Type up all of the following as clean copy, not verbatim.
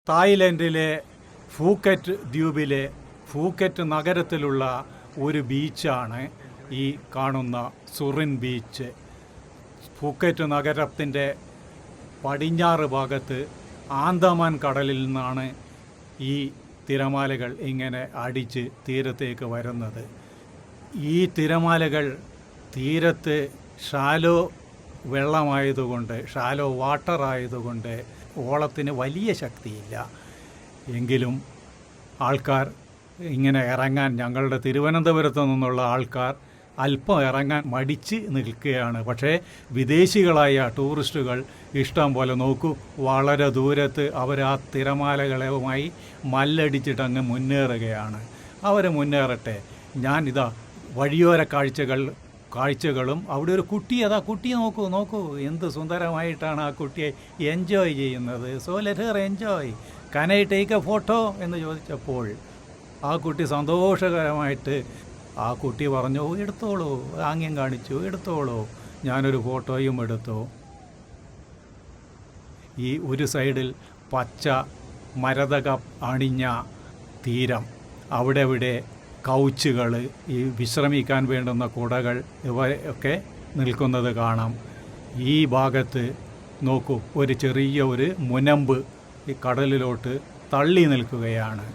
തായ്ലൻഡിലെ Phuket ദ്വീപിലെ Phuket നഗരത്തിലുള്ള ഒരു ബീച്ചാണ് ഈ കാണുന്ന സുറിൻ ബീച്ച്. ഫൂക്കറ്റ് നഗരത്തിൻ്റെ പടിഞ്ഞാറ് ഭാഗത്ത് ആന്തമാൻ കടലിൽ നിന്നാണ് ഈ തിരമാലകൾ ഇങ്ങനെ അടിച്ച് തീരത്തേക്ക് വരുന്നത്. ഈ തിരമാലകൾ തീരത്ത് ഷാലോ വെള്ളമായതുകൊണ്ട്, ഷാലോ വാട്ടർ ആയതുകൊണ്ട് ഓളത്തിന് വലിയ ശക്തിയില്ല. എങ്കിലും ആൾക്കാർ ഇങ്ങനെ ഇറങ്ങാൻ, ഞങ്ങളുടെ തിരുവനന്തപുരത്തു നിന്നുള്ള ആൾക്കാർ അല്പം ഇറങ്ങാൻ മടിച്ച് നിൽക്കുകയാണ്. പക്ഷേ വിദേശികളായ ടൂറിസ്റ്റുകൾ ഇഷ്ടം പോലെ നോക്കൂ, വളരെ ദൂരത്ത് അവർ ആ തിരമാലകളുമായി മല്ലടിച്ചിട്ടങ്ങ് മുന്നേറുകയാണ്. അവർ മുന്നേറട്ടെ. ഞാനിതാ വഴിയോര കാഴ്ചകളും അവിടെ ഒരു കുട്ടി, കുട്ടിയെ നോക്കൂ എന്ത് സുന്ദരമായിട്ടാണ് ആ കുട്ടിയെ എൻജോയ് ചെയ്യുന്നത്. So let her enjoy. Can I take a photo എന്ന് ചോദിച്ചപ്പോൾ ആ കുട്ടി സന്തോഷകരമായിട്ട് ആ കുട്ടി പറഞ്ഞു, എടുത്തോളൂ, ആംഗ്യം കാണിച്ചു, എടുത്തോളൂ. ഞാനൊരു ഫോട്ടോയും എടുത്തു. ഈ ഒരു സൈഡിൽ പച്ച മരതക അണിഞ്ഞ തീരം, അവിടെ കൗച്ചുകൾ, ഈ വിശ്രമിക്കാൻ വേണ്ടുന്ന കുടകൾ ഇവയൊക്കെ നിൽക്കുന്നത് കാണാം. ഈ ഭാഗത്ത് നോക്കൂ, ഒരു ചെറിയ മുനമ്പ് ഈ കടലിലോട്ട് തള്ളി നിൽക്കുകയാണ്.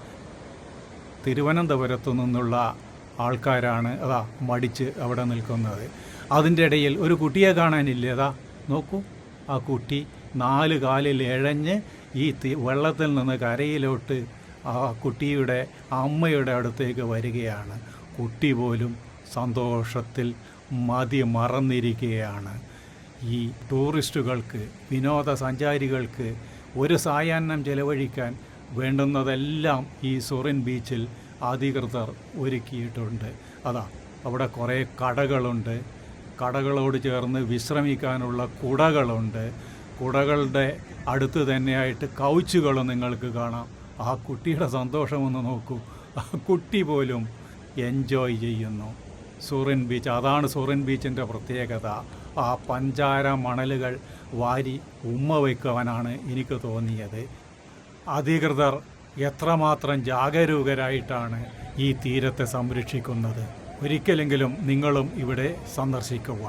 തിരുവനന്തപുരത്തു നിന്നുള്ള ആൾക്കാരാണ് മടിച്ച് അവിടെ നിൽക്കുന്നത്. അതിൻ്റെ ഇടയിൽ ഒരു കുട്ടിയെ കാണാനില്ലേ? നോക്കൂ, ആ കുട്ടി 4 കാലിൽ ഇഴഞ്ഞ് ഈ വെള്ളത്തിൽ നിന്ന് കരയിലോട്ട് ആ കുട്ടിയുടെ അമ്മയുടെ അടുത്തേക്ക് വരികയാണ്. കുട്ടി പോലും സന്തോഷത്തിൽ മറന്നിരിക്കുകയാണ്. ഈ ടൂറിസ്റ്റുകൾക്ക്, വിനോദസഞ്ചാരികൾക്ക് ഒരു സായാഹ്നം ചെലവഴിക്കാൻ വേണ്ടുന്നതെല്ലാം ഈ സുറിൻ ബീച്ചിൽ അധികൃതർ ഒരുക്കിയിട്ടുണ്ട്. അവിടെ കുറേ കടകളുണ്ട്. കടകളോട് ചേർന്ന് വിശ്രമിക്കാനുള്ള കുടകളുണ്ട്. കുടകളുടെ അടുത്ത് തന്നെയായിട്ട് കൗച്ചുകളും നിങ്ങൾക്ക് കാണാം. ആ കുട്ടിയുടെ സന്തോഷമൊന്ന് നോക്കൂ, ആ കുട്ടി പോലും എൻജോയ് ചെയ്യുന്നു. സുറിൻ ബീച്ച്, അതാണ് സുറിൻ ബീച്ചിൻ്റെ പ്രത്യേകത. ആ പഞ്ചാര മണലുകൾ വാരി ഉമ്മ വയ്ക്കുവാനാണ് എനിക്ക് തോന്നിയത്. അധികൃതർ എത്രമാത്രം ജാഗരൂകരായിട്ടാണ് ഈ തീരത്തെ സംരക്ഷിക്കുന്നത്. ഒരിക്കലെങ്കിലും നിങ്ങളും ഇവിടെ സന്ദർശിക്കുക.